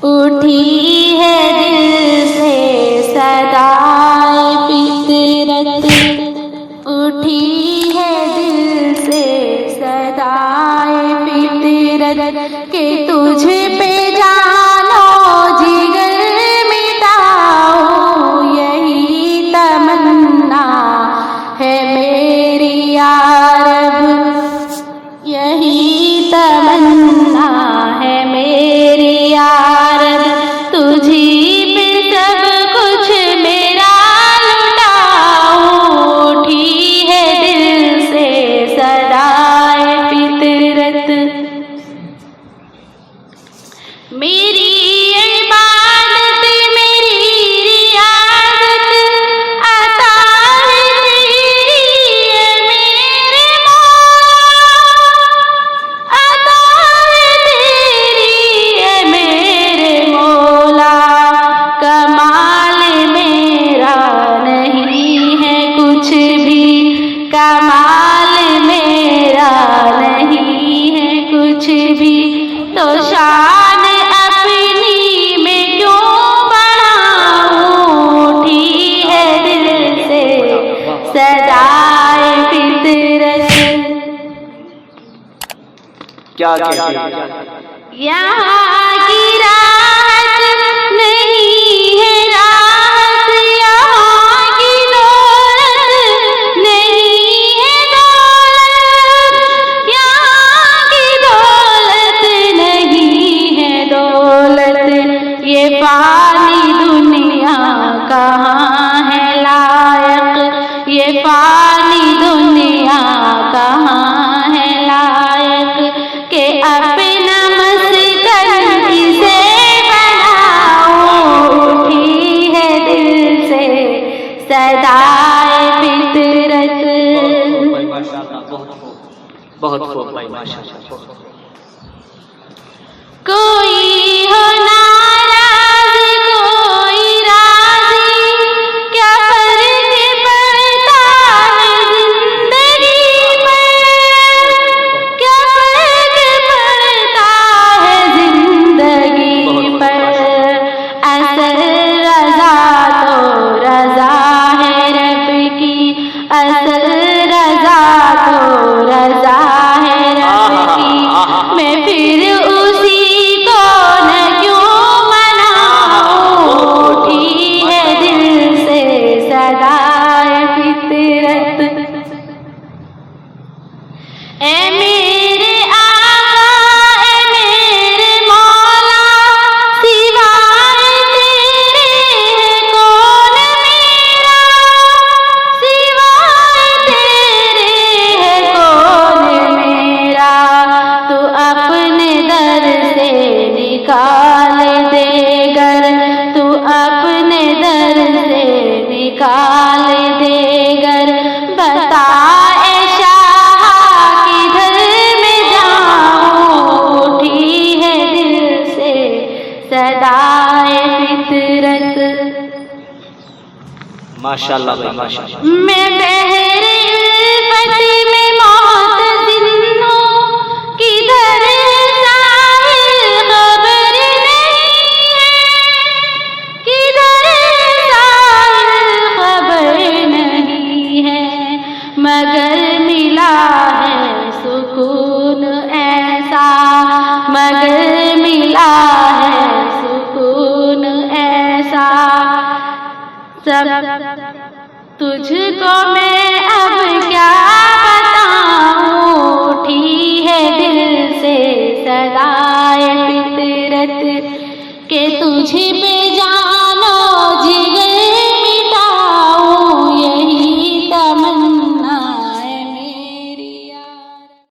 اٹھی ہے دل سے صدائے فطرت، اٹھی ہے دل سے صدائے فطرت کہ تجھ پہ جانو جگر مٹاؤ، یہی تمنا ہے میری یا رب، یہی تمنا ہے میری یا رب، تجھی پہ سب کچھ میرا لٹاؤ، اٹھی ہے دل سے صدائے فطرت، میری عبادت میری ریاضت عطا ہے تیری ہے میرے مولا، عطا ہے تیری ہے میرے مولا، کمال میرا نہیں ہے کچھ بھی، کمال میرا نہیں ہے کچھ بھی، تو شان اپنی میں کیوں بڑھاؤں، اٹھی ہے دل سے صدائے فطرت، کیا یہاں کی راحت نہیں ہے راحت، یہاں کی دولت نہیں ہے دولت، یہاں کی دولت نہیں ہے دولت، یہ فانی دنیا کہاں ہے لائق، یہ فانی دنیا کہاں ہے لائق کہ اپنا مسکن کسے بناؤں، اٹھی ہے دل سے صدائے فطرت، بہت خوب بھائی، ماشاء اللہ۔ کوئی ہو ناراض کوئی راضی، کیا فرق پڑتا ہے زندگی پر، کیا فرق پڑتا ہے زندگی پر، اصل رضا تو رضا ہے رب کی، اصل رضا تو رضا ہے رب کی، میں پھر اسی کو نہ کیوں مناؤں، اٹھی ہے دل سے صدائے فطرت، اے میرے آقا اے میرے مولا، سوائے تیرے ہے کون میرا، سوائے تیرے ہے کون میرا، تو اپنے در سے نکال دے گر، تو اپنے در سے نکال دے گر، بتا اے شاہ کدھر میں جاؤں، اٹھی ہے دل سے صدائے فطرت، ماشاء اللہ بھائی، ماشاء اللہ۔ میں بحر الفت میں معتدل ہوں، کدھر ساحل خبر نہیں ہے، کدھر ساحل خبر نہیں ہے، مگر ملا ہے سکون ایسا، مگر ملا ہے سکون ایسا، سب تجھ کو میں اب کیا بتاؤں، اٹھی ہے دل سے صدائے فطرت کہ تجھ پہ